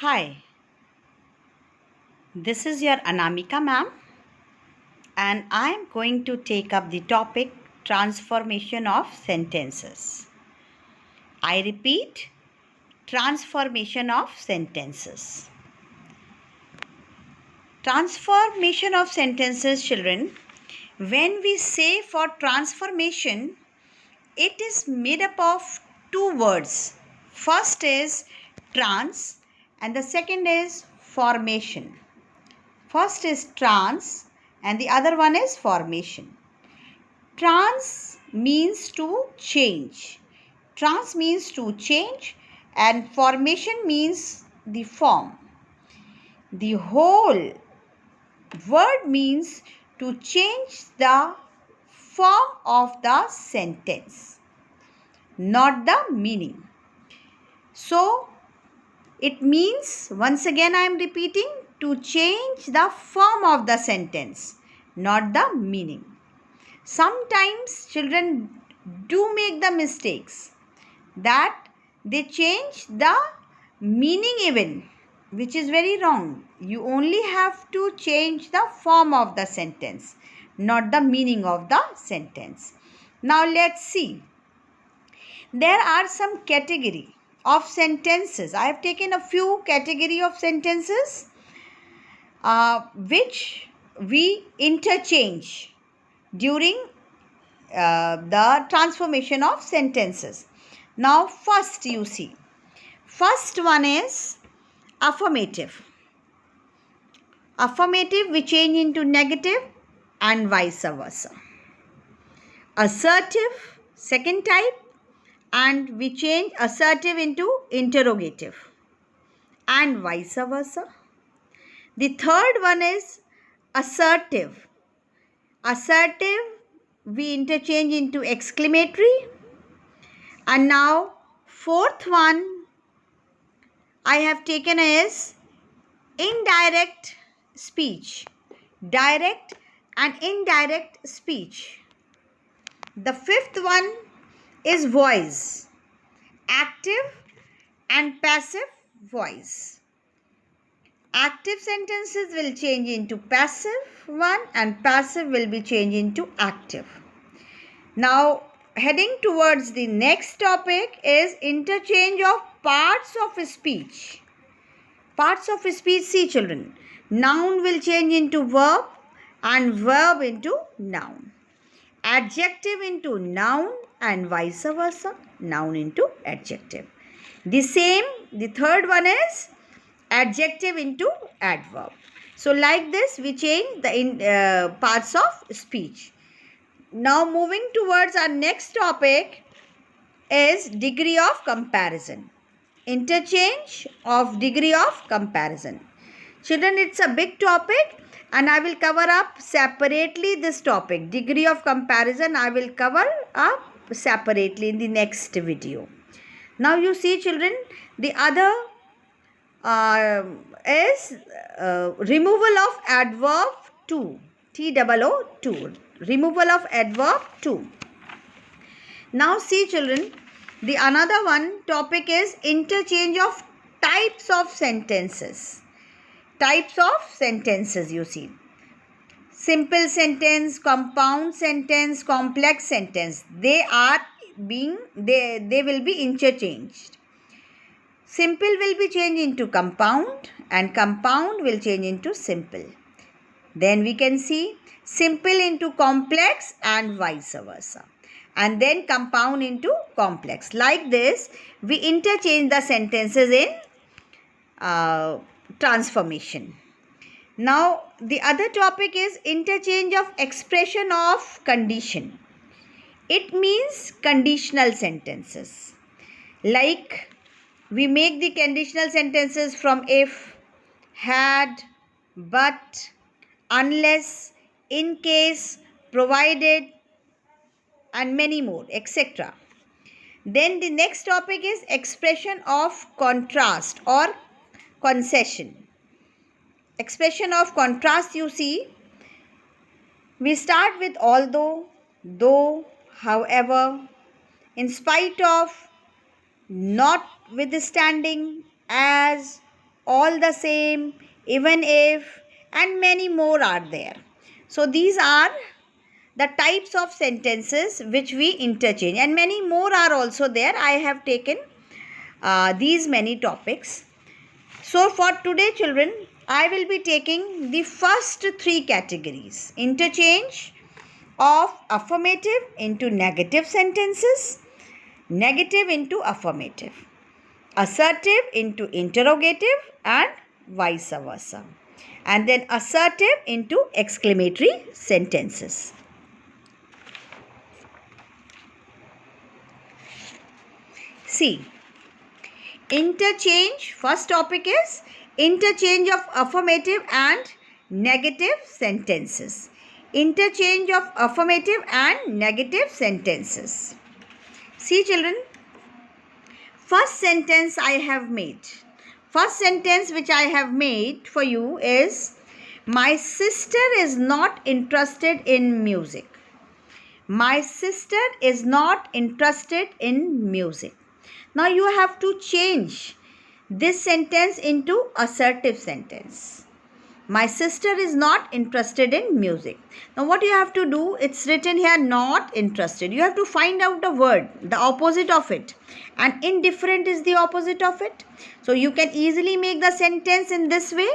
Hi, this is your Anamika ma'am, and I am going to take up the topic transformation of sentences. I repeat, transformation of sentences. Transformation of sentences, children. When we say for transformation, it is made up of two words. First is trans, and the second is formation. First is trans and the other one is formation. Trans means to change. Trans means to change and formation means the form. The whole word means to change the form of the sentence, not the meaning. So, it means, once again I am repeating, to change the form of the sentence, not the meaning. Sometimes children do make the mistakes that they change the meaning even, which is very wrong. You only have to change the form of the sentence, not the meaning of the sentence. Now let's see. There are some category of sentences. I have taken a few category of sentences which we interchange during the transformation of sentences. Now first you see. First one is affirmative. Affirmative we change into negative and vice versa. Assertive, second type, and we change assertive into interrogative and vice versa. The third one is assertive. Assertive we interchange into exclamatory. And now fourth one I have taken is indirect speech. Direct and indirect speech. The fifth one is voice. Active and passive voice. Active sentences will change into passive one and passive will be changed into active. Now heading towards the next topic is interchange of parts of speech. Parts of speech, see children. Noun will change into verb and verb into noun. Adjective into noun and vice versa. Noun into adjective. The same, the third one is adjective into adverb. So like this we change the parts of speech. Now moving towards our next topic is degree of comparison. Interchange of degree of comparison. Children, it's a big topic and I will cover up separately this topic. Degree of comparison I will cover up separately in the next video. Now you see children, the other is removal of adverb to. TOO. Removal of adverb to. Now see children, the another one topic is interchange of types of sentences. Types of sentences you see. Simple sentence, compound sentence, complex sentence. They will be interchanged. Simple will be changed into compound and compound will change into simple. Then we can see simple into complex and vice versa. And then compound into complex. Like this, we interchange the sentences in transformation. Now, the other topic is interchange of expression of condition. It means conditional sentences. Like, we make the conditional sentences from if, had, but, unless, in case, provided, and many more, etc. Then the next topic is expression of contrast or concession. Expression of contrast you see. We start with although, though, however, in spite of, notwithstanding, as, all the same, even if, and many more are there. So these are the types of sentences which we interchange, and many more are also there. I have taken these many topics. So for today, children, I will be taking the first three categories: interchange of affirmative into negative sentences, negative into affirmative, assertive into interrogative, and vice versa, and then assertive into exclamatory sentences. See, interchange, first topic is interchange of affirmative and negative sentences. Interchange of affirmative and negative sentences. See children, first sentence I have made. First sentence which I have made for you is, my sister is not interested in music. My sister is not interested in music. Now you have to change this sentence into assertive sentence. My sister is not interested in music. Now what you have to do, it's written here not interested. You have to find out a word, the opposite of it. And indifferent is the opposite of it. So you can easily make the sentence in this way.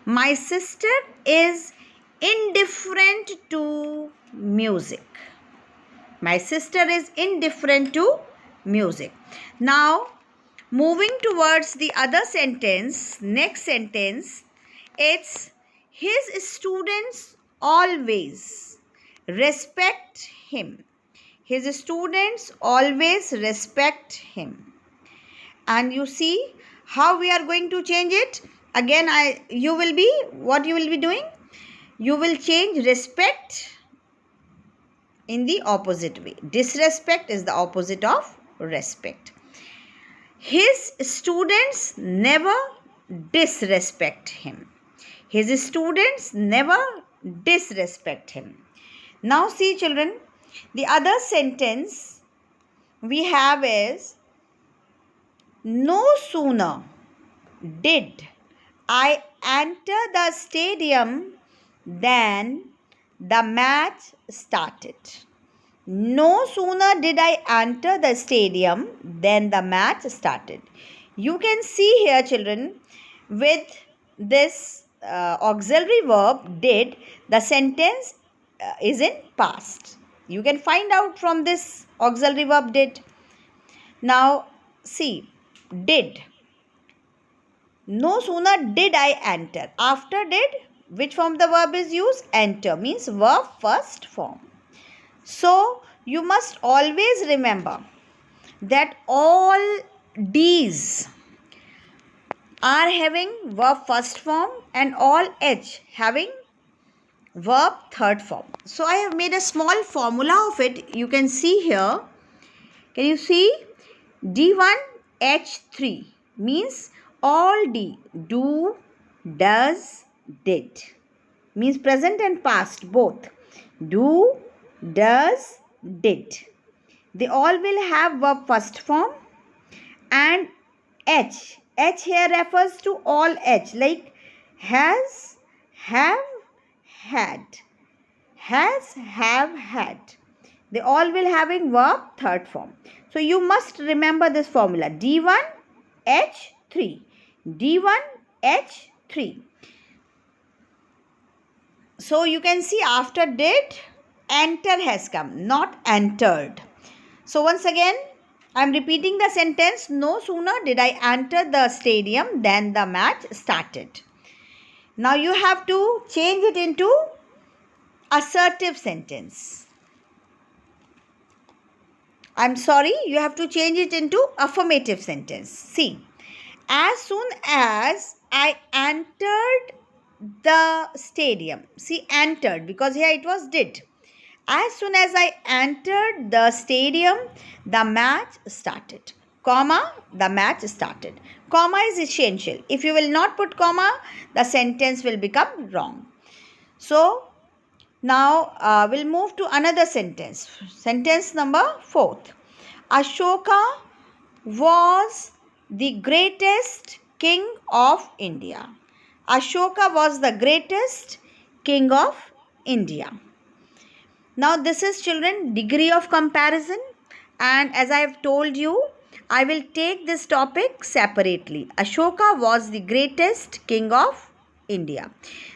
My sister is indifferent to music. My sister is indifferent to music. Now moving towards the other sentence, next sentence, it's his students always respect him. His students always respect him. And you see how we are going to change it. Again, you will be doing? You will change respect in the opposite way. Disrespect is the opposite of respect. His students never disrespect him. His students never disrespect him. Now see children, the other sentence we have is, no sooner did I enter the stadium than the match started. No sooner did I enter the stadium than the match started. You can see here children, with this auxiliary verb did, the sentence is in past. You can find out from this auxiliary verb did. Now see, did. No sooner did I enter. After did, which form the verb is used? Enter, means verb first form. So you must always remember that all D's are having verb first form and all H having verb third form. So I have made a small formula of it. You can see here. Can you see? D1 H3 means all D. Do, does, did. Means present and past both. Do, does, did. They all will have verb first form, and H. H here refers to all H, like has, have, had. Has, have, had. They all will having verb third form. So you must remember this formula. D1 H3. D1 H3. So you can see after did, enter has come, not entered. So once again, I am repeating the sentence. No sooner did I enter the stadium than the match started. Now you have to change it into assertive sentence. I'm sorry, you have to change it into affirmative sentence. See, as soon as I entered the stadium. See, entered, because here it was did. As soon as I entered the stadium, the match started. Comma, the match started. Comma is essential. If you will not put comma, the sentence will become wrong. So, now we'll move to another sentence. Sentence number 4. Ashoka was the greatest king of India. Ashoka was the greatest king of India. Now this is, children, degree of comparison, and as I have told you, I will take this topic separately. Ashoka was the greatest king of India.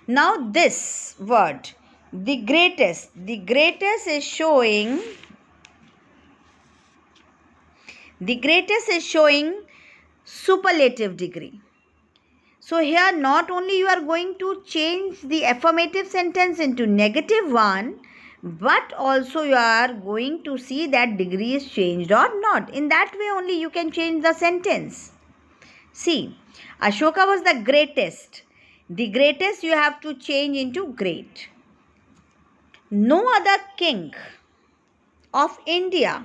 Now this word, the greatest is showing superlative degree. So here not only you are going to change the affirmative sentence into negative one, but also you are going to see that degree is changed or not. In that way only you can change the sentence. See, Ashoka was the greatest. The greatest you have to change into great. No other king of India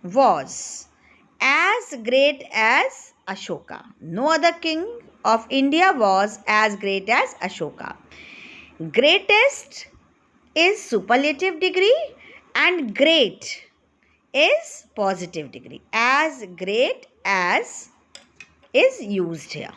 was as great as Ashoka. No other king of India was as great as Ashoka. Greatest is superlative degree and great is positive degree. As great as is used here.